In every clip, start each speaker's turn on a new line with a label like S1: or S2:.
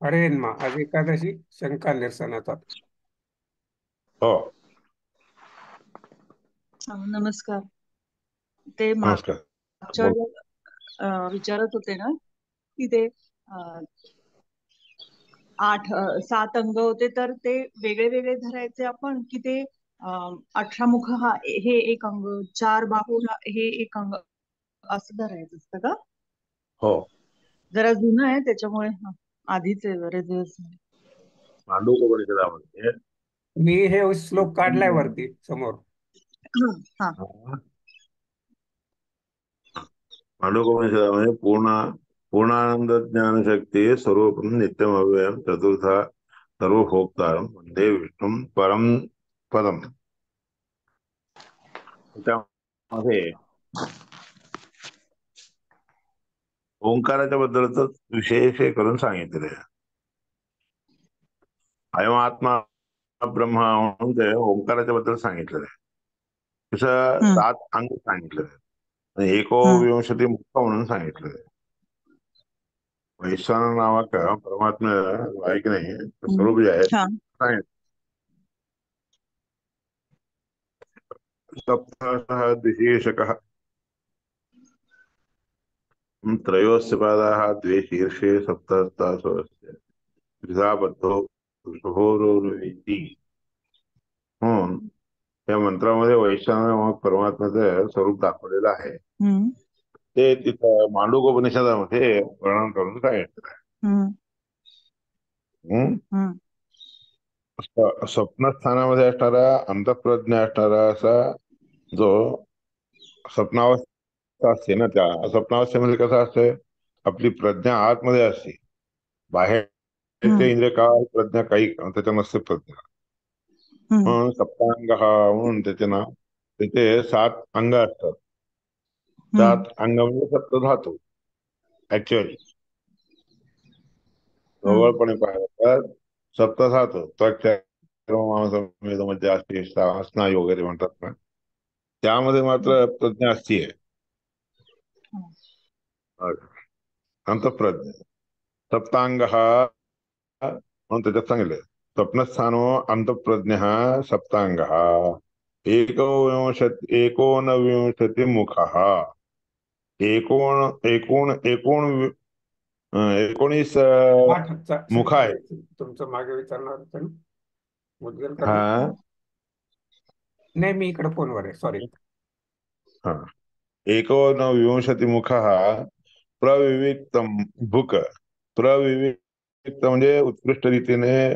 S1: अरे मा आज एकादशी शंका निरसनाचा.
S2: हो.
S3: नमस्कार. ते
S2: नमस्कार.
S3: मागच्या
S2: बोल.
S3: वेळेला विचारत होते ना की ते अ, 7 अंग होते तर ते वेगळे वेगळे धरायचे आपण की ते 18 मुख हा हे एक अंग, 4 बाहू हे एक अंग असं धरायचं असतं का?
S2: हो.
S3: जरा जुनं आहे त्याच्यामुळे आधीच आहे बरेच दिवस झाले.
S2: मांडूक्योपनिषदामध्ये
S1: मी हे श्लोक काढलाय वरती समोर.
S3: हा.
S2: मांडूक्योपनिषदामध्ये पूर्णानंद ज्ञान शक्ती सर्वप्रथम नित्यम अव्ययम चतुर्था सर्वभोक्तारम वंदे विष्णू परम पदम. त्यामध्ये ओंकाराच्या बद्दलच विशेष हे करून सांगितलेलं आहे. अयम आत्मा ब्रह्मा म्हणून ते ओंकाराच्या बद्दल सांगितलेलं आहे. तसं
S3: हम्म,
S2: 7 अंग सांगितलेलं आहे आणि
S3: हम्म,
S2: एकोविंशती मुख म्हणून सांगितलेलं आहे. वैश्वानर नावाक परमात्म्याला आहे की नाही
S3: हम्म.
S2: स्वरूप जे आहे
S3: हा.
S2: सांगितलं. सप्तशः द्विशीर्षकः त्रयोस्य पादाः द्वे शीर्षे सप्तहस्तासु त्रिधाबद्धो वृषभोरुर्वेदी म्हणून या मंत्रामध्ये वैश्वानर नामक परमात्म्याचं स्वरूप दाखवलेलं आहे.
S3: हम्म,
S2: ते तिथं मांडूकोपनिषदामध्ये वर्णन करून सांगितलं आहे.
S3: हम्म,
S2: हम्म?
S3: हम्म,
S2: स्वप्नस्थानामध्ये असणारा अंतःप्रज्ञा असणारा असा जो स्वप्नावस्था असते ना, त्या स्वप्नावस्थेमध्ये कसं असते, आपली प्रज्ञा आतमध्ये असते,
S3: हम्म,
S2: बाहेरचे इंद्रिय का प्रज्ञा काही त्याच्या नसते प्रज्ञा.
S3: हम्म,
S2: म्हणून सप्तांग हा म्हणून त्याचे नाव. त्याचे 7 अंग असतात.
S3: हम्म,
S2: 7 अंग म्हणजे सप्तधातू. ऍक्च्युअली
S3: हम्म,
S2: जवळपणे पाहिलं तर सप्तधातू त्वचा मध्ये असते, स्नायू वगैरे म्हणतात ना, त्यामध्ये मात्र प्रज्ञा असते. अंतःप्रज्ञा सप्तांग हा म्हणून त्याच्यात सांगितलंय. स्वप्नस्थानो अंतःप्रज्ञ सप्तांग एकोनविंशति मुख एकूण 19
S1: आठचा
S2: मुख
S1: संख्या
S2: आहे.
S1: घ्यायची तुमचं मागे विचारणार होतं ना, मुद्गल करणं.
S2: हा.
S1: नाही, मी इकडे फोनवर आहे, सॉरी.
S2: हा. एकोनविंशति मुख प्रविविक्त भूक. प्रविविक्त म्हणजे उत्कृष्ट रीतीने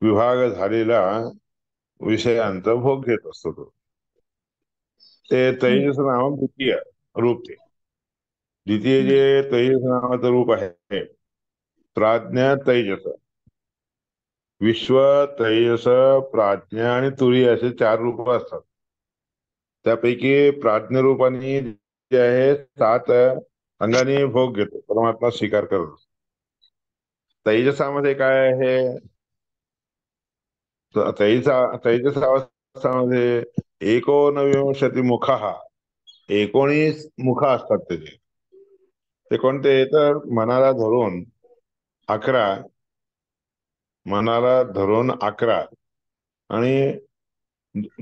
S2: विभाग झालेला विषयांचा भोग घेत असतो तो. ते
S3: हम्म,
S2: तेजस नाव द्वितीय रूप. ते द्वितीय जे तेजस नावाचं रूप आहे, प्राज्ञ तेजस, विश्व, तेजस, प्राज्ञा आणि तुरी असे 4 रूप असतात. त्यापैकी प्राज्ञ रूपाने जे आहे 7 अंगाने भोग घेतो, परमात्मा स्वीकार करतो. तेजसामध्ये काय आहे, तेजस अवस्थामध्ये एकोनविंशती मुख 19 मुख असतात त्याचे. ते कोणते तर अकरा मनाला धरून 11 आणि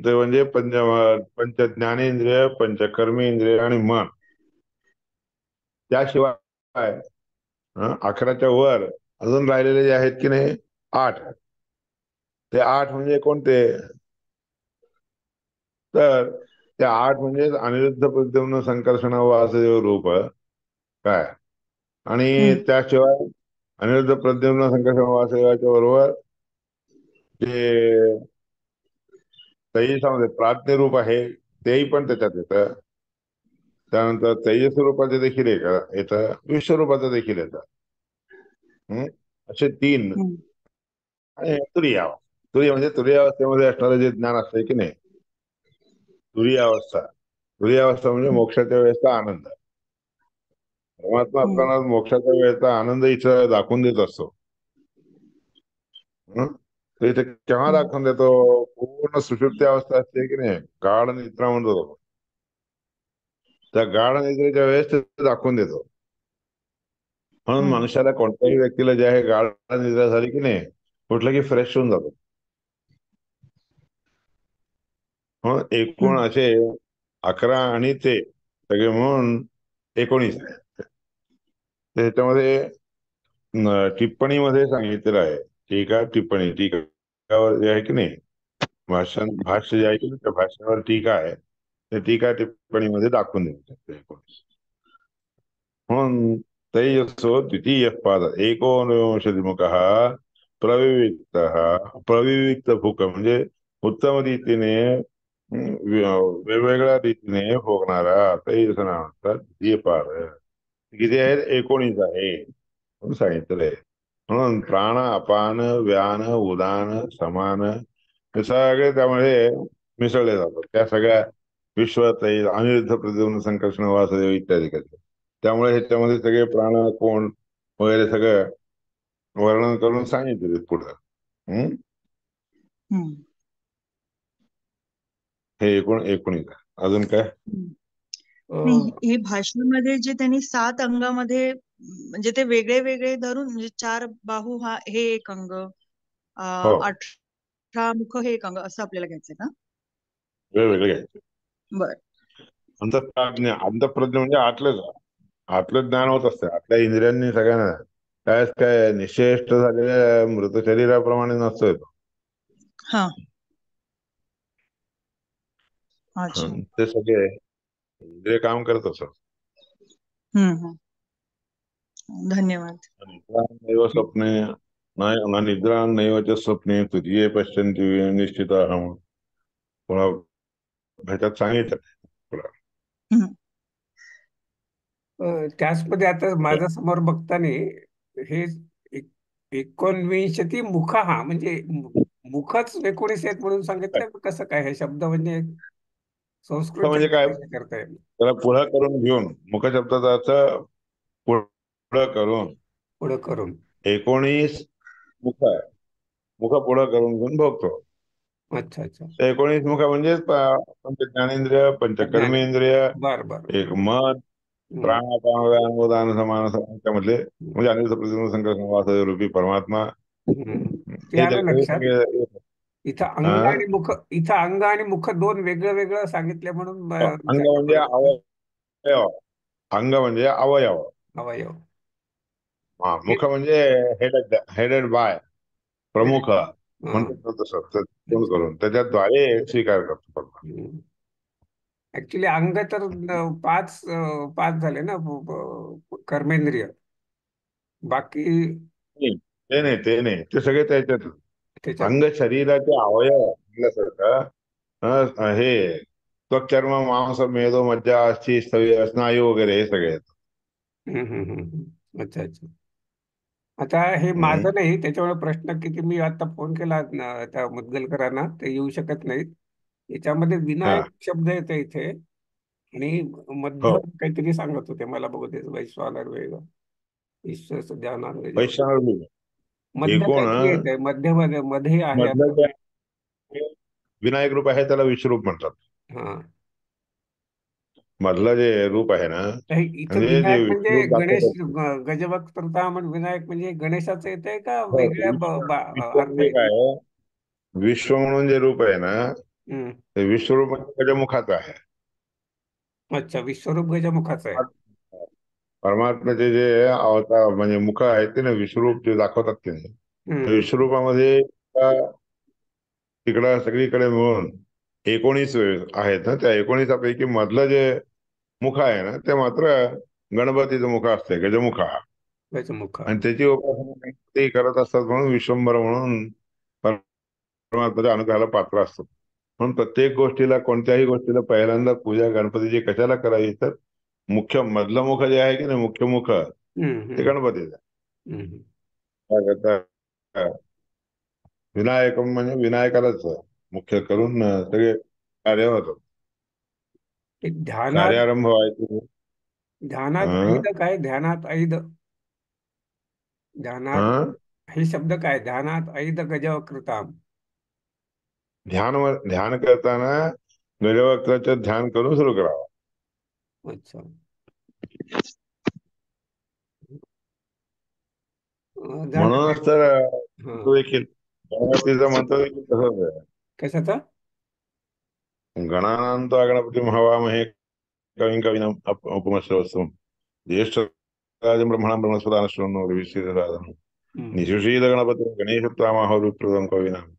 S2: ते म्हणजे पंच ज्ञानेंद्रिय, पंच कर्मेंद्रिय आणि मन. त्याशिवाय 11च्या वर अजून राहिलेले जे आहेत की नाही 8. ते 8 म्हणजे कोणते तर ते 8 म्हणजे अनिरुद्ध प्रद्युम्न संकर्षण वासुदेव रूप काय. आणि
S3: हम्म,
S2: त्याशिवाय अनिरुद्ध प्रद्युम्न संकर्षण वासुदेवाच्या बरोबर जे तेजसामध्ये प्राज्ञ रूप आहे तेही पण त्याच्यात येतं. त्यानंतर तेजस रूपाचे देखील येतं, विश्वरूपाचं देखील येतं. असे 3.
S3: हम्म,
S2: आणि तुरीय म्हणजे तुरीय अवस्थेमध्ये असणारं जे ज्ञान असतंय की नाही, तुरीय अवस्था म्हणजे मोक्षाच्या वेळेचा आनंद. परमात्मा
S3: हम्म,
S2: आपल्याला मोक्षाच्या वेळेचा आनंद इथं दाखवून देत असतो. हं? तर इथे केव्हा
S3: हम्म,
S2: दाखवून देतो, पूर्ण सुषुप्ती अवस्था असते की नाही, गाढ निद्रा म्हणतो, त्या गाढ निद्रेच्या वेळेस ते दाखवून देतो. म्हणून मनुष्याला कोणत्याही व्यक्तीला जे आहे गाढ निद्रा झाली की नाही, उठलं की फ्रेश होऊन जातो. म्हणून एकूण असे 11 आणि ते सगळे म्हणून 19 आहे. त्याच्यामध्ये टिप्पणीमध्ये सांगितलेलं आहे. टीका टिप्पणी, टीकावर जे आहे की नाही, भाष्य जे आहे की नाही, त्या भाष्यावर टीका आहे. ते टीका टिप्पणीमध्ये दाखवून देतात 19. म्हणून तैजसो द्वितीय पाद एकोनविंशतिमुखः प्रविविक्त भूक म्हणजे उत्तम रीतीने वेगवेगळ्या रीतीने भोगणारा तैजस नावाचा द्वितीय पाद. किती आहेत? 19 आहे म्हणून सांगितलंय. म्हणून प्राण, अपान, व्यान, उदान, समान हे सगळे त्यामध्ये मिसळले जातात. त्या सगळ्या विश्व, तैज, अनिरुद्ध, प्रद्युम्न, संकर्षण, वासुदेव इत्यादी करते. त्यामुळे ह्याच्यामध्ये सगळे प्राण, कोण वगैरे सगळं वर्णन करून सांगितले पुढं. हे 19 अजून काय?
S3: हे भाषणामध्ये जे त्यांनी 7 अंगामध्ये म्हणजे ते वेगळे वेगळे धरून म्हणजे 4 बाहू हा हे एक अंग,
S2: हो,
S3: 18 मुख हे एक अंग असं आपल्याला घ्यायचंय का?
S2: वेगवेगळे घ्यायचे.
S3: बर.
S2: अंतःप्रज्ञा म्हणजे आतलं ज्ञान होत असते. आपल्या इंद्रियांनी सगळ्यांना काय निश्चेष्ट झालेल्या मृत शरीराप्रमाणे नसतोय तो.
S3: हा, अच्छा.
S2: ते सगळे इंद्रिय काम करत असत.
S3: धन्यवाद.
S2: नैव स्वप्ने न निद्रा नैव च स्वप्ने तुझे पश्यन्ति निश्चिताहम्. पुन्हा ह्याच्यात सांगितलं.
S1: त्याचमध्ये आता माझ्या समोर बघताना हे 19 मुख हा म्हणजे मुखच 19 आहेत म्हणून सांगितलं. कसं काय हे शब्द म्हणजे संस्कृत
S2: म्हणजे काय,
S1: करताय?
S2: त्याला पुढं करून घेऊन मुख शब्दाचा अर्थ
S1: पुढं करून
S2: 19 मुख आहे. मुख पुढं करून घेऊन भोगतो.
S1: अच्छा अच्छा.
S2: 19 मुख म्हणजे पंच ज्ञानेंद्रिय, पंचकर्मेंद्रिय,
S1: बर बर.
S2: एक मन, प्राण, अपान, उदान, समान त्यामधले म्हणजे अनिरुद्ध, प्रद्युम्न, संकर्षण, वासुदेव रूपी परमात्मा.
S1: ते
S2: हे
S1: आलं लक्षात. इथं अंग आणि मुख दोन वेगळं वेगळं सांगितले म्हणून
S2: अंग म्हणजे अवयव, अंग म्हणजे अवयव,
S1: अवयव.
S2: मुख म्हणजे हेडेड बाय, प्रमुख म्हणतो तसं करून त्याच्याद्वारे स्वीकार करतो.
S1: ऍक्च्युली अंग तर 5 5 झाले ना कर्मेंद्रिय. बाकी
S2: ते नाही ते सगळे त्याच्यात.
S1: त्याच्यात
S2: अंग शरीराचे अवयव म्हणल्यासारखं हे त्वक, चर्म, मांस, मेदो, मज्जा, अस्थि, स्नायू वगैरे हे सगळे आहेत.
S1: अच्छा अच्छा. आता हे माझं नाही, त्याच्यामुळे प्रश्न की मी आता फोन केला त्या मुद्गलकरांना, ते येऊ शकत नाहीत. याच्यामध्ये
S2: हा,
S1: विनायक शब्द येतो इथे आणि
S2: हो,
S1: मध्य काहीतरी सांगत होते मला बघू दे. वैश्वानर वेग, ईश्वर ध्यानार,
S2: वैश्वानर
S1: मध्य
S2: एकूण
S1: काहीतरी येत आहे. मध्ये मध्ये मध्ये आहे
S2: मधलं
S1: असं.
S2: जे विनायक रूप आहे त्याला विश्वरूप म्हणतात.
S1: हा,
S2: मधलं जे रूप आहे ना,
S1: तर इथं
S2: म्हणजे जे
S1: विनायक म्हणजे
S2: विश्वरूप
S1: गणेश,
S2: दाखवतात.
S1: गजवक्त्रता म्हणजे विनायक म्हणजे गणेशाचं येतंय का
S2: हो,
S1: वेगळ्या अर्थ
S2: विश्वरूप
S1: येते?
S2: आहे. विश्व म्हणून जे रूप आहे ना,
S1: हम्म.
S2: ते विश्वरूप म्हणजे गजमुखाचं आहे.
S1: अच्छा, विश्वरूप गजमुखाचं आहे.
S2: परमात्म्याचे जे अवतार म्हणजे मुख आहेत ते ना, विश्वरूप जे दाखवतात ते त्या
S1: हम्म.
S2: विश्वरूपामध्ये तिकडं सगळीकडे मिळून 19 आहेत ना. त्या 19 पैकी मधलं जे मुख आहे ना, ते मात्र गणपतीचं मुख असते, गजमुख.
S1: गजमुख.
S2: आणि त्याची उपासना ते करत असतात म्हणून विश्वंभर म्हणून परमात्म्याच्या अनुग्रहाला पात्र असतात. म्हणून प्रत्येक गोष्टीला, कोणत्याही गोष्टीला पहिल्यांदा पूजा गणपतीची कशाला करावी, तर मुख्य मधलं मुख जे आहे की नाही, मुख्य मुख
S1: हम्म.
S2: ते
S1: हम्म.
S2: गणपतीचं.
S1: हम्म.
S2: काय करता, विनायक म्हणजे विनायकालाच मुख्य करून सगळे कार्य होतात.
S1: एक ध्यानात,
S2: कार्यारंभ व्हायचे.
S1: ध्यानात
S2: हं?
S1: ऐद काय? ध्यानात ऐद, ध्यानात
S2: हं?
S1: हे शब्द काय? ध्यानात ऐद गजवकृताम.
S2: ध्यान करताना गजवक्त्राचं ध्यान करून सुरू करावं.
S1: अच्छा. झालं
S2: म्हणूनच
S1: ते.
S2: तर तो
S1: हा.
S2: देखील गणपतीचा मंत्र देखील तसंच आहे.
S1: कशाचा?
S2: गणानां गणपती हवामहे कविं कवीनाम उपमश्रवस्तम ज्येष्ठ राजं ब्रह्मणां ब्रह्मस्पदानश्रवणं
S1: हम्म.
S2: निषुषीद गणपती गणेश त्वामाहरुप्रदं कवीनाम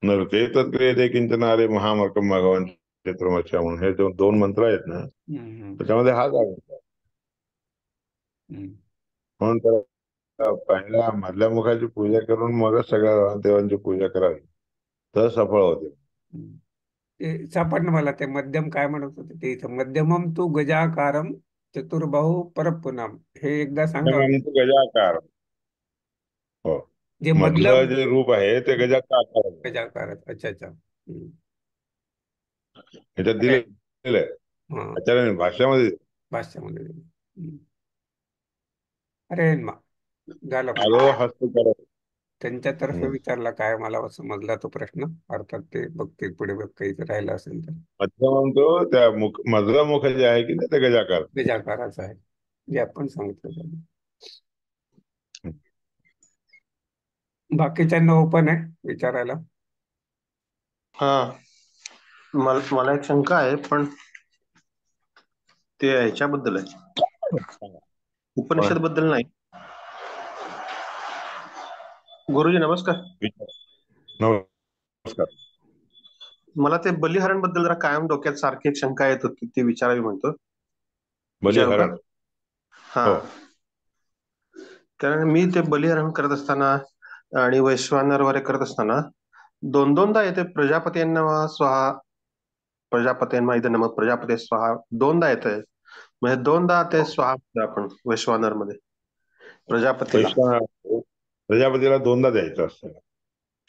S2: नरते तत्क्रियते किंचन अरे महामकम भगवान चित्रमच्या म्हणून हे दोन मंत्र आहेत ना,
S1: हम्म.
S2: त्याच्यामध्ये हाच आहे.
S1: हम्म.
S2: म्हणून तर पहिल्या मधल्या मुखाची पूजा करून मगच सगळ्या देवांची पूजा करावी, तर सफळ होते.
S1: हम्म. ते सापडलं मला, ते मध्यम काय म्हणत होते ते इथं, मध्यमम तू गजाकारम चतुर्बाहू परपुनाम, हे एकदा सांगा.
S2: म्हणतो गजाकार. हो.
S1: जे
S2: मधलं
S1: मधलं
S2: जे रूप आहे ते गजाचा आकार आहे.
S1: गजाकारच. अच्छा अच्छा.
S2: ह्याच्यात
S1: अरे.
S2: दिलेलं आहे
S1: हा.
S2: आचार्याने भाष्यामध्ये.
S1: भाष्यामध्ये. अरे झालं
S2: आलो
S1: म्हणजे
S2: हस्तकर.
S1: त्यांच्यातर्फे विचारला काय मला समजला तो प्रश्न. अर्थात ते बघतील पुढे, बघ काही राहिलं असेल तर.
S2: मधलं म्हणतो त्या मधलं मुख जे आहे की नाही ते गजाकार.
S1: गजाकाराचा आहे जे आपण सांगितलं त्याने. बाकीच्यांना ओपन आहे विचारायला.
S4: हा, मला एक शंका आहे, पण ते ह्याच्याबद्दल आहे, उपनिषद बद्दल नाही. गुरुजी नमस्कार.
S2: नमस्कार.
S4: मला ते बलिहरण बद्दल जरा कायम डोक्यात सारखी एक शंका येत होती, ती विचारावी म्हणतो. विचारू का?
S2: बलिहरण.
S4: हा.
S2: हो.
S4: कारण मी ते बलिहरण करत असताना आणि वैश्वानर वगैरे करत असताना दोनदा येते प्रजापतींना स्वाहा, प्रजापतींना इथं नमः, प्रजापती स्वाहा दोनदा येत आहे. म्हणजे दोनदा ते स्वाहा म्हणतो आपण वैश्वानर मध्ये प्रजापतीला.
S2: प्रजापतीला दोनदा द्यायचं असतं.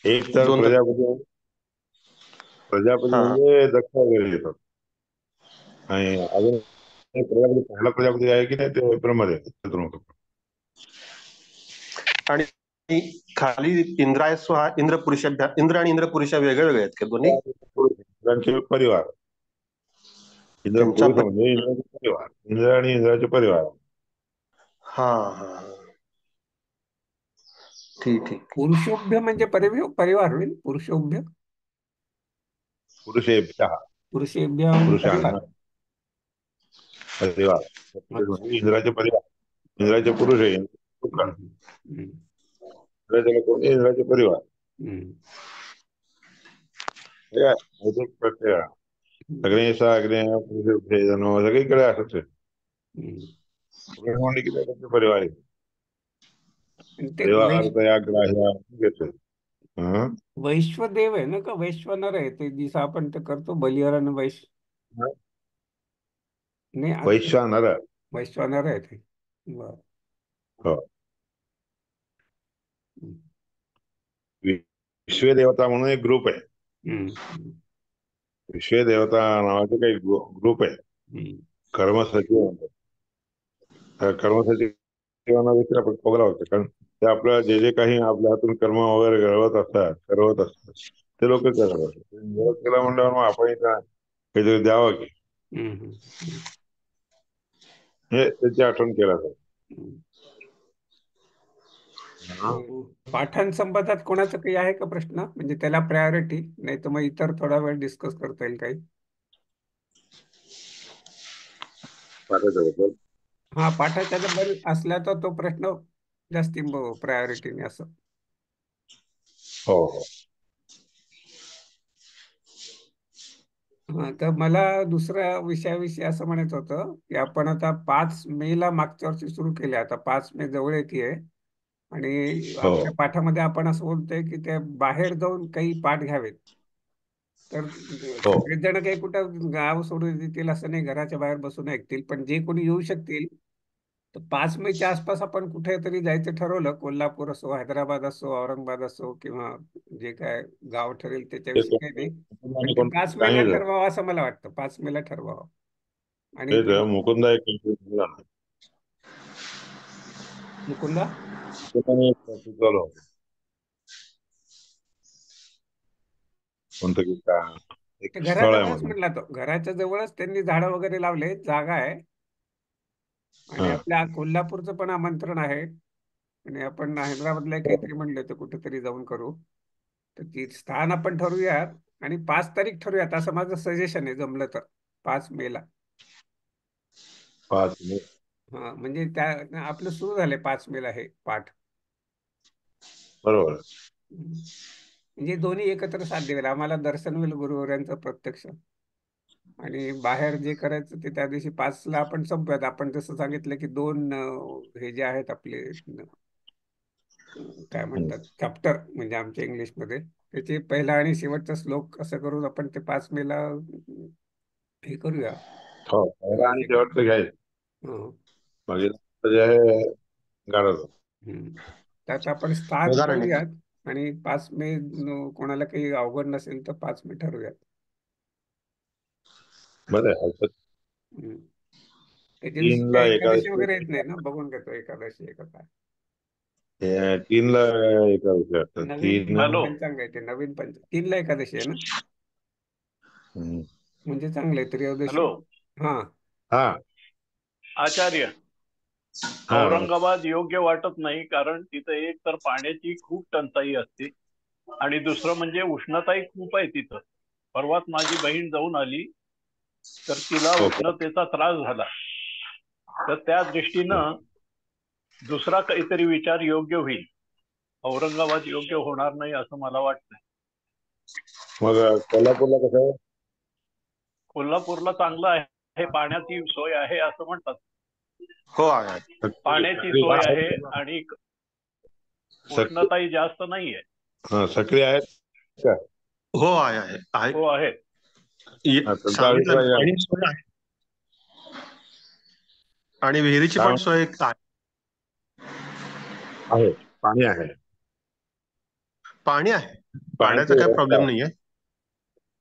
S2: एक तर
S4: दोनदा.
S2: प्रजापती
S4: हा.
S2: म्हणजे दक्ष वगैरे येतात, आणि अजून एक प्रजापती, पहिला प्रजापती आहे की नाही ते ब्रह्मदेव चतुर्मुख.
S4: आणि खाली इंद्राय स्वाहा, इंद्र पुरुषाभ्या, इंद्र आणि इंद्र पुरुष वेगळे वेगळे आहेत का दोन्ही?
S2: इंद्रांचे परिवार. इंद्र
S4: त्यांचा
S2: पुरुष म्हणजे इंद्राचे परिवार, इंद्र आणि इंद्राचे परिवार.
S4: हा हा. ठीक ठीक.
S1: पुरुषोभ्य म्हणजे परिवार होईल. पुरुषोभ्य,
S2: पुरुषेभ्यः,
S1: पुरुषेभ्य म्हणजे परिवार.
S2: पुरुषांना परिवार.
S1: अच्छा.
S2: म्हणजे इंद्राचे परिवार, इंद्राचे पुरुष आहे शुक्र.
S1: हम्म.
S2: इंद्राचे लोक म्हणजे इंद्राचे परिवार.
S1: हम्म.
S2: हे काय एक प्रत्यय अग्नेशा अग्नेय पुरुष सगळीकडे असंच आहे.
S1: हम्म.
S2: पुरुष म्हणजे किती त्यांचे परिवार आहे.
S1: आणि ते
S2: परिवार तया ग्राह्य घेतोय.
S1: वैश्वदेव आहे ना, का वैश्वनर आहे ते दिसा आपण ते करतो बलिहरण नाही
S2: वैश्वानर.
S1: वैश्वानर आहे ते. बर.
S2: हो.
S1: हम्म.
S2: विश्वदेवता म्हणून एक ग्रुप आहे.
S1: हम्म.
S2: विश्वदेवता नावाचे काही ग्रुप आहे.
S1: हम्म.
S2: कर्मसचिव म्हणतात. त्या कर्मसचिवांना देखील आपण बोलावं, कारण ते आपलं जे जे काही आपल्या हातून कर्म वगैरे करवत असतात ते लोक करत असतात. केलं म्हणल्यावर मग आपण काहीतरी द्यावं की,
S1: हम्म.
S2: हे त्याची आठवण केला जाते.
S1: पाठांसंबंधात कोणाचं काही आहे का प्रश्न, म्हणजे त्याला प्रायोरिटी, नाही तर मग इतर थोडा वेळ डिस्कस करता येईल काही.
S2: पाठाच्याबद्दल.
S1: हा, पाठाच्या बद्दल असला तर तो प्रश्न जास्ती प्रायोरिटीने असं.
S2: हो हो.
S1: हा, तर मला दुसऱ्या विषयाविषयी असं म्हणायचं होतं की आपण आता 5 मे मागच्या वर्षी सुरू केले, आता 5 मे जवळ येते, आणि
S2: हो
S1: आपल्या पाठामध्ये आपण असं बोलतोय की ते बाहेर जाऊन काही पाठ घ्यावेत. तर
S2: हो.
S1: सगळेच जण काही कुठं गाव सोडून देतील असं नाही, घराच्या बाहेर बसून ऐकतील, पण जे कोणी येऊ शकतील तर 5 मेच्या आसपास आपण कुठेतरी जायचं ठरवलं, कोल्हापूर असो, हैदराबाद असो, औरंगाबाद असो, किंवा जे काय गाव ठरेल
S2: ते
S1: त्याच्याविषयी काही नाही, पण ते 5 मेला
S2: सांगितलं
S1: ठरवावं असं मला वाटतं. 5 मेला ठरवावं. आणि
S2: तेच मुकुंदा एक
S1: मुकुंदा
S2: सुचवलं होतं. कोणतं की एक
S1: ते
S2: स्थळ आहे
S1: घराजवळच
S2: म्हणून.
S1: म्हटला, तो घराच्या जवळच त्यांनी झाडं वगैरे लावले, जागा आहे, आणि
S2: हा.
S1: आपल्या कोल्हापूरचं पण आमंत्रण आहे. आणि आपण हैदराबादला काहीतरी म्हणलं तर कुठेतरी जाऊन करू. तर ती स्थान आपण ठरवूयात आणि 5 तारीख ठरवूयात असं माझं सजेशन आहे, जमलं तर 5 मेला.
S2: 5 मे.
S1: हा म्हणजे त्या आपलं सुरू झालंय 5 मेला हे पाठ.
S2: बरोबर.
S1: म्हणजे दोन्ही एकत्र साध्य होईल, आम्हाला दर्शन होईल गुरुवर्यांचं प्रत्यक्ष, आणि बाहेर जे करायचं ते त्या दिवशी 5ला आपण संपूयात. आपण जसं सांगितलं की 2 हे जे आहेत आपले काय म्हणतात चॅप्टर, म्हणजे आमच्या इंग्लिशमध्ये त्याचे पहिला आणि शेवटचा श्लोक असं करून आपण ते 5 मेला हे करूया.
S2: हो, पहिला आणि शेवटचं घ्यायचं.
S1: हं.
S2: म्हणजे जे आहे गाडव.
S1: हम्म. त्यात आपण स्थान
S4: उदाहरण आहे.
S1: ठरवूयात आणि 5 मे कोणाला काही अवघड नसेल तर 5 मे ठरवूयात.
S2: बरं आहे. हरकत
S1: हम्म. त्याच्या दिवशी
S2: 3ला
S1: काय एकादशी
S2: एकादशी.
S1: वगैरे येत नाही ना, बघून घेतो एकादशी आहे का काय.
S2: 3ला एकादशी वाटतं.
S1: नवीन
S2: 3.
S5: हॅलो.
S1: पंचांग आहे ते, नवीन 3ला एकादशी आहे ना,
S2: हम्म.
S1: म्हणजे चांगलं आहे त्रयोदशी.
S5: हॅलो
S1: हा.
S2: हा
S5: आचार्य,
S2: हा
S5: औरंगाबाद योग्य वाटत नाही, कारण तिथं एक तर पाण्याची खूप टंचाई असते आणि दुसरं म्हणजे उष्णताही खूप आहे तिथं. परवाच माझी बहीण जाऊन आली तर तिला
S2: ओके.
S5: उष्णतेचा त्रास झाला. तर त्या दृष्टीनं दुसरा काहीतरी विचार योग्य होईल. औरंगाबाद योग्य होणार नाही असं मला वाटतं.
S2: मग कोल्हापूरला कसं आहे?
S5: कोल्हापूरला चांगलं आहे, पाण्याची सोय आहे असं म्हणतात.
S4: हो आहे.
S5: पाण्याची
S2: सक्रिय
S5: सोय आहे
S2: आहेत?
S5: आणि
S2: सक्रिय
S5: उष्णताही जास्त नाहीये.
S2: सक्रिय आहेत का?
S4: हो आहे.
S5: हो आहे.
S2: तुमचा
S4: सांगितलं
S2: अभिप्राय
S4: ना,
S2: द्या.
S4: पाणी सोय आहे आणि विहिरीची
S2: काय
S4: पण सोय आहे.
S2: आहे? पाणी आहे.
S4: पाणी आहे, पाण्याचा
S2: पाण्याची
S4: काय
S2: व्यवस्था
S4: प्रॉब्लेम
S2: आहे.
S4: नाहीये.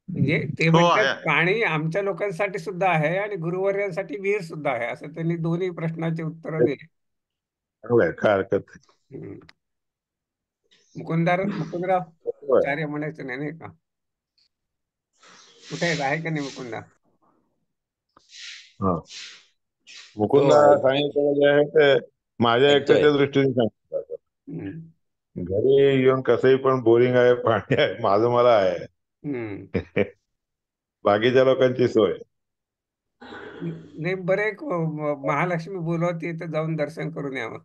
S1: म्हणजे ते
S4: हो
S1: म्हणतात
S4: आहे.
S1: पाणी आमच्या लोकांसाठी सुद्धा आहे आणि गुरुवर्यांसाठी विहीर सुद्धा आहे, असं त्यांनी दोन्ही प्रश्नाचे उत्तर दिले.
S2: चांगलं आहे, काय हरकत नाही.
S1: हम्म. मुकुंदराव
S2: बरोबर आहे.
S1: आचार्य म्हणायचं नाही, नाही का? कुठे आहे का नाही मुकुंदा?
S2: हा.
S6: हो
S2: मुकुंदा
S6: आहे.
S2: सांगितलं जे आहे ते माझ्या
S6: ऐकतोय.
S2: एकट्याच्या दृष्टीने सांगितलं.
S1: हम्म.
S2: घरी येऊन कसंही पण बोरिंग आहे, पाणी आहे, माझं मला आहे.
S1: हम्म.
S2: बाकीच्या लोकांची सोय.
S1: नाही, बरं, एक महालक्ष्मी बोलवते तर जाऊन दर्शन करून यावं.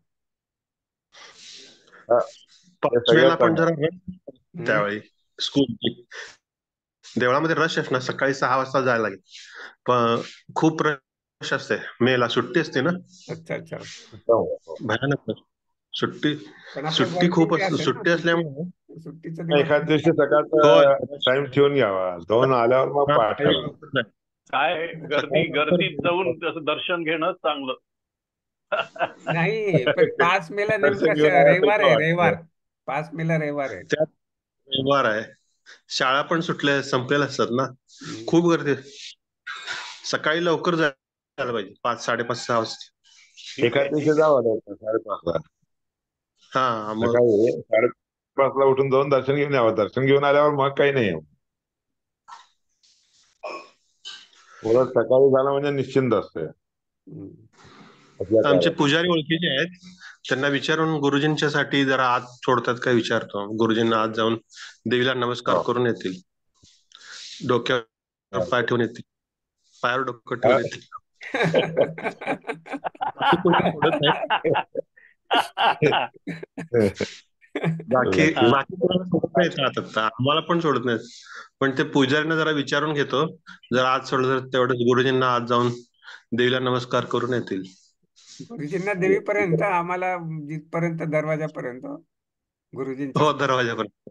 S2: हा, हे
S4: पाचवेला
S2: सगळ्यात
S4: पण
S2: चांगलं.
S4: जरा रश
S1: हम्म.
S4: त्यावेळी स्कूल देवळामध्ये रश असणार, सकाळी 6 वाजता जायला लागेल. पण खूप रश असते, मेला सुट्टी असते ना,
S1: अच्छा अच्छा.
S2: हो.
S4: भयानक रश. सुट्टी
S1: पण आपलं
S4: सुट्टी खूप
S1: वर्किंग डे असेल ना,
S4: सुट्टी असल्यामुळे
S1: सुट्टीचा दिवस
S2: एखाद दिवशी
S4: हो
S2: सकाळचा टाइम ठेवून घ्यावा, जाऊन आल्यावर मग
S4: हा,
S2: पाठ
S4: सकाळी
S2: करा.
S4: लवकर जायचं.
S5: काय
S4: सकाळी लवकर
S5: गर्दीत जाऊन तसं दर्शन घेणं चांगलं.
S1: नाही. पण 5 मेला
S2: दर्शन
S1: नेमका
S2: घेऊन आल्या
S1: रविवार
S2: सोपं
S1: आहे,
S2: वाटतं.
S1: रविवार. 5 मेला रविवार आहे.
S4: त्यात रविवार आहे, शाळा पण सुटल्या संपलेल्या असतात ना,
S1: हम्म.
S4: खूप गर्दी आहे. सकाळी लवकर जायला पाहिजे, 5, 5:30, 6 वाजता.
S5: ठीक
S2: एखाद
S5: आहे,
S2: दिवशी
S5: ठीक आहे.
S2: जावं 5:30ला.
S4: हा मग
S2: सकाळी 5:30ला उठून जाऊन दर्शन घेऊन यावं. दर्शन घेऊन आल्यावर मग काही नाही. उलट सकाळी झालं म्हणजे निश्चिंत असते
S1: हम्म.
S2: आपल्या
S4: आमचे
S2: काळात.
S4: पुजारी ओळखीचे आहेत, त्यांना विचारून गुरुजींच्या साठी जरा आत सोडतात काय विचारतो. गुरुजींना आत जाऊन देवीला नमस्कार
S2: हो.
S4: करून येतील, डोक्यावर पाय ठेवून येतील, पायावर डोकं
S2: हा.
S4: ठेवून येतील. बाकी कोणी सोडत नाही. बाकी
S2: नक्की.
S4: बाकी कोणाला सोडत नाहीत आता, आम्हाला पण सोडत नाहीत. पण ते पुजारीने जरा विचारून घेतो, जर आज सोडलं तर तेवढंच गुरुजींना आत जाऊन देवीला नमस्कार करून येतील.
S1: गुरुजींना देवीपर्यंत, आम्हाला जिथपर्यंत दरवाजापर्यंत गुरुजींच्या.
S4: हो, दरवाजापर्यंत.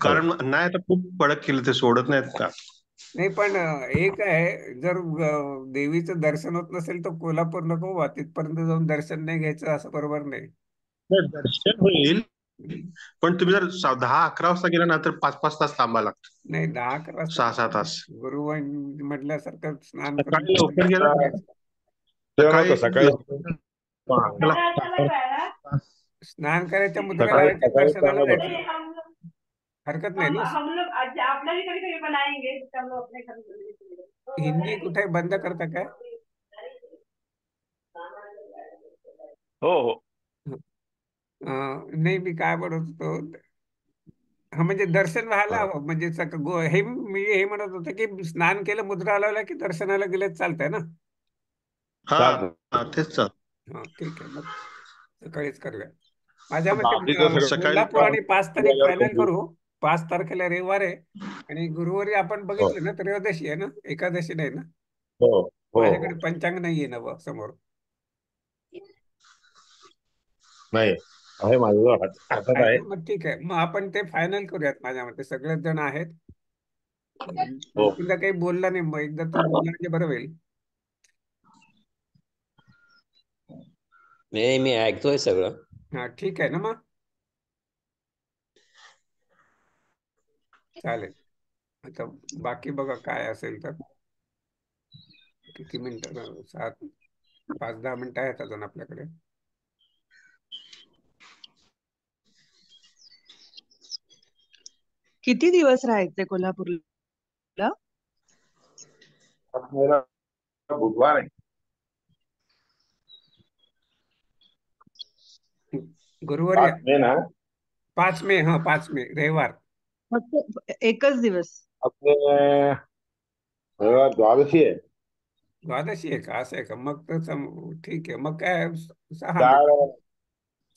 S4: कारण नाही आता खूप कडक केलं, ते सोडत नाहीत का.
S1: नाही, पण एक आहे, जर देवीचं दर्शन होत नसेल तर कोल्हापूर नको वा, तिथपर्यंत जाऊन दर्शन नाही घ्यायचं असं बरोबर नाही.
S4: नाही, दर्शन होईल,
S1: हम्म.
S4: पण तुम्ही जर 10, 11 वाजता गेला ना तर 5, 5 तास थांबायला लागतं.
S1: नाही, 10, 11 वाजता
S4: 6, 6 तास.
S1: गुरु म्हटल्यासारखं स्नान करून
S4: सकाळी
S1: दर्शन
S4: लवकर गेला
S1: घेऊन
S4: ना,
S1: यायचं.
S2: तेव्हा नको
S4: सकाळी
S2: सकाळी.
S1: स्नान करायच्या मुद्रा
S2: सकाळी
S1: लावायच्या,
S2: सकाळी
S1: दर्शनाला
S2: चांगलं
S1: जायचं,
S2: दर्शन.
S1: हरकत नाही ना. हिंदी कुठे बंद करता काय?
S5: हो हो.
S1: नाही, मी काय म्हणत होतो, हा म्हणजे दर्शन व्हायला
S2: हा.
S1: हवं, म्हणजे हे मी हे म्हणत होतो की स्नान केलं, मुद्रा लावल्या की दर्शनाला गेलं चालतंय ना?
S4: हा
S2: चालतं.
S4: हा तेच चाल
S1: हा, ठीक आहे, मग सकाळीच करूया. माझ्या मते
S2: बाकीचं सगळं
S4: सकाळी
S1: कोल्हापूर आणि 5 तारीख
S2: झाल्यावर
S1: फायनल
S2: करू.
S1: करू. 5 तारखेला रविवार आहे, आणि गुरुवारी आपण
S2: हो
S1: बघितलं ना, त्रयोदशी आहे ना, एकादशी नाही ना?
S2: हो हो
S1: माझ्याकडे
S2: हो.
S1: पंचांग नाहीये ना समोर.
S2: नाही, आहे माझं हातात
S1: आहे
S2: आहे.
S1: ना, मग ठीक आहे, मग आपण ते फायनल करूयात. माझ्या मते सगळेच जण आहेत.
S2: हो.
S1: मुकुंदा काही बोलला नाही, मग एकदा तू बोलला म्हणजे बरं होईल.
S6: नाही, मी ऐकतोय सगळं.
S1: हा, ठीक आहे ना, मग चालेल. आता बाकी बघा काय असेल तर. किती मिनिटं? 5-10 मिनिटं आहेत अजून आपल्याकडे.
S3: किती दिवस राहायचे कोल्हापूरला?
S2: मेरा बुधवार आहे.
S1: गुरुवारी
S2: 5 मे ना.
S1: 5 मे, हा 5 मे रविवार.
S3: फक्त एकच दिवस?
S2: आपले द्वादशी आहे.
S1: द्वादशी आहे का? असं आहे का? मग तर ठीक आहे, मग काय 6 मे.
S2: चार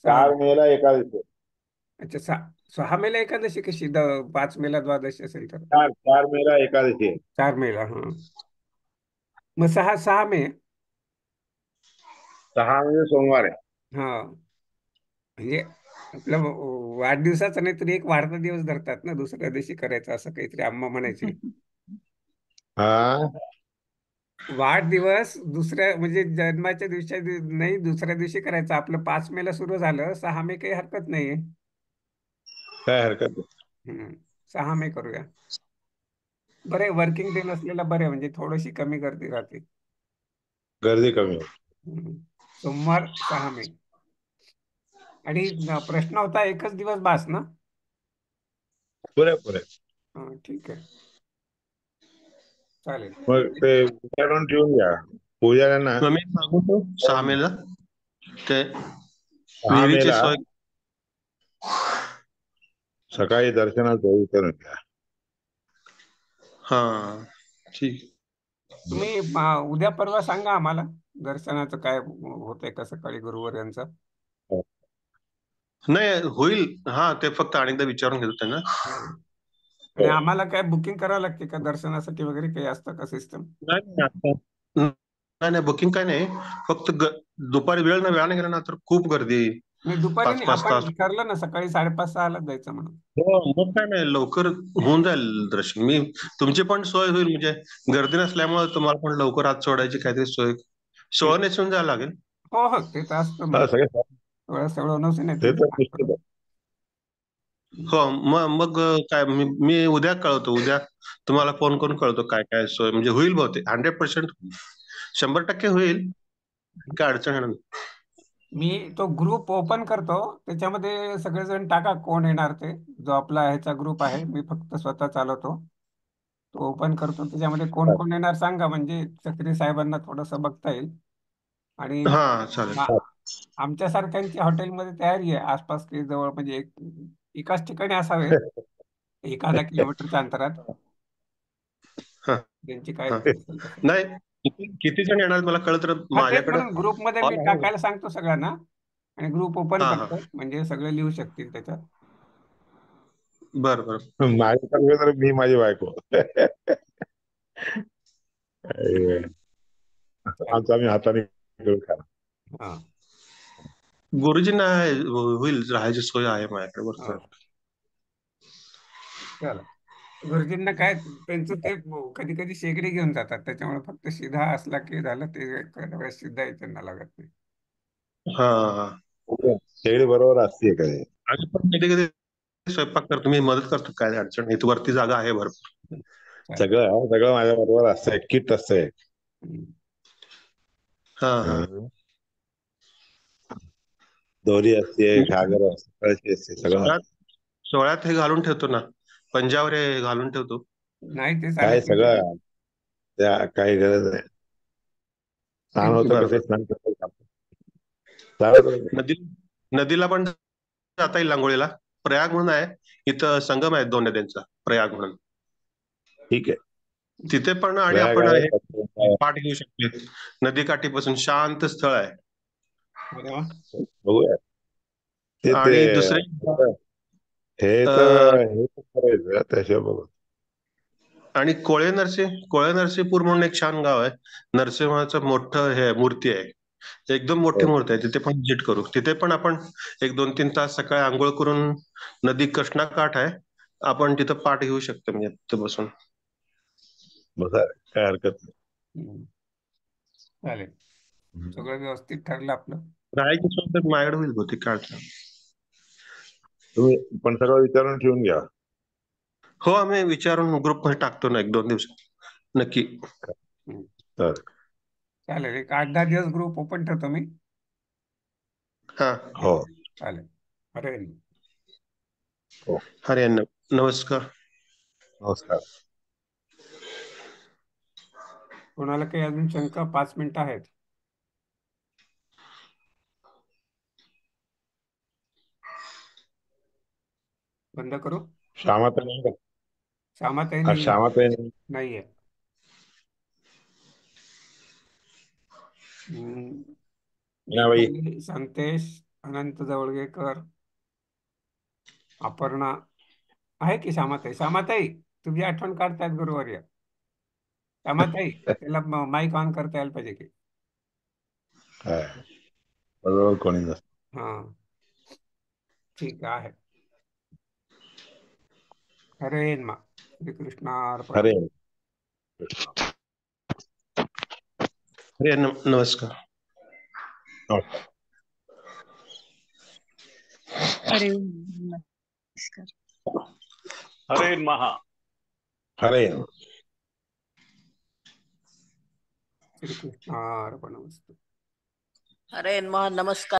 S1: 6 मे.
S2: 4 मेला एकादशी आहे.
S1: अच्छा, 6 मेला एकादशी कशी? 5 मेला द्वादशी असेल तर?
S2: 4 मेला एकादशी आहे.
S1: 4 मेला, हा. मग 6 मे.
S2: 6 म्हणजे सोमवार आहे.
S1: हा, म्हणजे आपल्या वाढदिवसाचा नाही तरी एक वाढता दिवस धरतात ना, दुसऱ्या दिवशी करायचं असं काहीतरी अम्मा म्हणायचे.
S2: हा.
S1: वाढदिवस दुसऱ्या म्हणजे जन्माच्या दिवशी नाही, दुसऱ्या दिवशी करायचं. आपलं 5 मेला सुरू झालं, 6 मे काही हरकत नाहीये.
S2: काय हरकत नाही.
S1: हम्म, 6 मे करूया. बरे, वर्किंग डे नसलेला बरे, म्हणजे थोडीशी कमी गर्दी राहते.
S2: गर्दी कमी होईल.
S1: हम्म. सोमवार 6 मे. आणि प्रश्न होता एकच दिवस बास ना?
S2: पुरे.
S1: हा, ठीक आहे, चालेल.
S2: मग ते विचारून ठेवून घ्या पूजाऱ्यांना.
S4: मग मी सांगतो 6 मेला ते
S2: 6
S4: विहिरीची
S2: मेला
S4: सोय.
S2: सकाळी दर्शनाचं विचारून घ्या.
S4: हा ठीक.
S1: तुम्ही उद्या परवा सांगा आम्हाला दर्शनाचं काय होतंय का सकाळी गुरुवार यांचं.
S4: नाही होईल, हा ते फक्त अनेकदा विचारून घेतो त्यांना.
S1: हो. आणि
S2: हो.
S1: आम्हाला काय बुकिंग करावं लागते का दर्शनासाठी वगैरे, काही असतं का सिस्टम?
S4: नाही नाही, नाही नाही, बुकिंग काय नाही. फक्त दुपारी वेळाने गेला ना तर खूप गर्दी.
S1: नाही, दुपारी
S4: पाच
S1: नाही,
S4: पाच तास
S1: आपण ठरलं ना सकाळी 5:30-6 लाच जायचं म्हणून.
S4: हो, मग काय नाही, लवकर होऊन जाईल दर्शन. तुमची पण सोय होईल, म्हणजे गर्दी नसल्यामुळे तुम्हाला पण लवकर आत सोडायची काहीतरी सोय. सोळा नेसून जायला लागेल.
S1: हो हो, ते तर असतं
S2: हा,
S1: म्हणजे
S2: सगळे
S1: सगळं नवसे नाही
S2: ते
S1: तुमचं
S2: तर
S1: काम
S2: निश्चित
S1: करून.
S2: आहे.
S4: हो, मग काय, मी उद्या कळवतो. उद्या तुम्हाला फोन करून कळवतो काय काय सोय, म्हणजे होईल बहुतेक 100%. 100% होईल, काय अडचण येणार नाही.
S1: मी तो ग्रुप ओपन करतो, त्याच्यामध्ये सगळेजण टाका कोण येणार ते. जो आपला ह्याचा ग्रुप आहे, मी फक्त स्वतः चालवतो. तो ओपन करतो, त्याच्यामध्ये कोण कोण येणार सांगा, म्हणजे चक्री साहेबांना थोडंसं बघता येईल. आणि
S4: हा चालेल.
S1: आ- आमच्यासारख्यांची हॉटेलमध्ये तयारी आहे आसपास काही जवळ, म्हणजे एकाच ठिकाणी असावे, 1,000 किलोमीटरच्या अंतरात.
S4: हा
S1: त्यांची काय
S4: हा.
S1: असेल तसं.
S4: नाही, किती जण येणार मला कळलं तर
S1: हा, तेच
S4: माझ्याकडं
S1: म्हणून ग्रुपमध्ये मी
S4: हॉल आहे.
S1: टाकायला सांगतो सगळ्यांना, आणि ग्रुप ओपन
S4: हा हा,
S1: करतो म्हणजे सगळे लिहू शकतील त्याच्यात.
S4: बरं बरं.
S2: माझ्याकडे तर मी माझी बायको.
S1: चालेल.
S2: आमचं आम्ही हाताने करून खाणार.
S1: हा
S4: गुरुजींना होईल, राहायची सोय आहे माझ्याकडे.
S1: हा,
S4: बरोबर.
S1: चला. गुरुजींना काय, त्यांचं ते कधी कधी शेगडी घेऊन जातात, त्याच्यामुळे फक्त शिधा असला की झालं, ते एखाद्या वेळेस शिधा त्यांना लागत नाही.
S4: हा हा.
S2: शेगडी बरोबर असते काय?
S4: आणि पण कधी कधी स्वयंपाक करतो, मी मदत करतो, काय अडचण नाही. इथं वरती जागा आहे भरपूर.
S1: चालेल.
S2: सगळं सगळं माझ्या बरोबर असतंय, किट असतंय.
S1: हम्म.
S4: हा हा.
S2: दोरी असते, घागर असते, कळशी असते, सगळं.
S4: सोळ्यात सोळ्यात हे घालून ठेवतो ना, पंजावर हे घालून ठेवतो.
S1: नाही, ते
S2: काय
S1: चालेल म्हणजे.
S2: सगळं त्या काही गरज नाही. स्नान होतं
S4: बरं
S2: कसे
S4: बरं.
S2: स्नान करतात. चालत
S4: नदी नदीला पण जाता येईल आंघोळीला. प्रयाग म्हणून आहे, इथं संगम आहे 2 नद्यांचा, प्रयाग म्हणून.
S2: ठीक आहे.
S4: तिथे पण आणि
S2: प्रयाग
S4: आपण
S2: आहे,
S4: हे
S2: सत्यम
S4: पाठ घेऊ शकतो. नदीकाठीपासून शांत स्थळ आहे.
S1: अरे वा.
S2: बघूया. ते
S4: आणि दुसरे
S2: हे
S4: अ,
S2: तर करायचं त्याशिवाय बघू.
S4: आणि कोळे नरसिंहपूर म्हणून एक छान गाव आहे. नरसिंहाचं मोठं हे मूर्ती आहे, एकदम मोठी
S2: हो.
S4: मूर्ती आहे. तिथे पण व्हिजिट करू. तिथे पण आपण एक 2-3 तास सकाळी आंघोळ करून, नदी कृष्णा काठ आहे, आपण तिथं पाठ घेऊ शकतो म्हणजे तिथं बसून.
S2: बसा, काय हरकत नाही.
S1: हम्म. चालेल,
S2: हम्म.
S1: सगळं व्यवस्थित ठरलं आपलं.
S4: राहायची सोय तर माझ्याकडे होईल बहुतेक काढता.
S2: तुम्ही पण सगळं विचारून ठेवून घ्या.
S4: हो, आम्ही विचारून ग्रुपमध्ये टाकतो ना 1-2 दिवसात नक्की.
S1: हम्म.
S2: तर
S1: चालेल, एक 8-10 दिवस ग्रुप ओपन ठेवतो मी.
S4: हा,
S2: हो
S1: चालेल. अरे
S2: हो,
S4: हरे नमस्कार.
S2: नमस्कार.
S1: कोणाला काही अजून शंका? 5 मिनिटं आहेत. बंद करू?
S2: श्यामाताई नाही का?
S1: श्यामाताई
S2: आज
S1: नाहीये.
S2: श्यामाताई नाही.
S1: नाहीये. हम्म.
S2: मीनाबाई
S1: दीपाली, संतेश, अनंत जवळगेकर, अपर्णा आहे की श्यामाताई? श्यामाताई, तुझी आठवण काढतायत गुरुवारी. श्यामाताई, त्याला माईक ऑन करता यायला पाहिजे की.
S2: काय बरोबर कोणी नसतं.
S1: हा, ठीक आहे. हरे मा श्रीकृष्णार्पण.
S2: अरे
S4: हरे नमस्कार.
S2: नमस्कार.
S3: हरे नमस्कार.
S5: हरे महा.
S2: अरे
S1: श्रीकृष्णार्पण.
S7: हरे नमः. नमस्कार.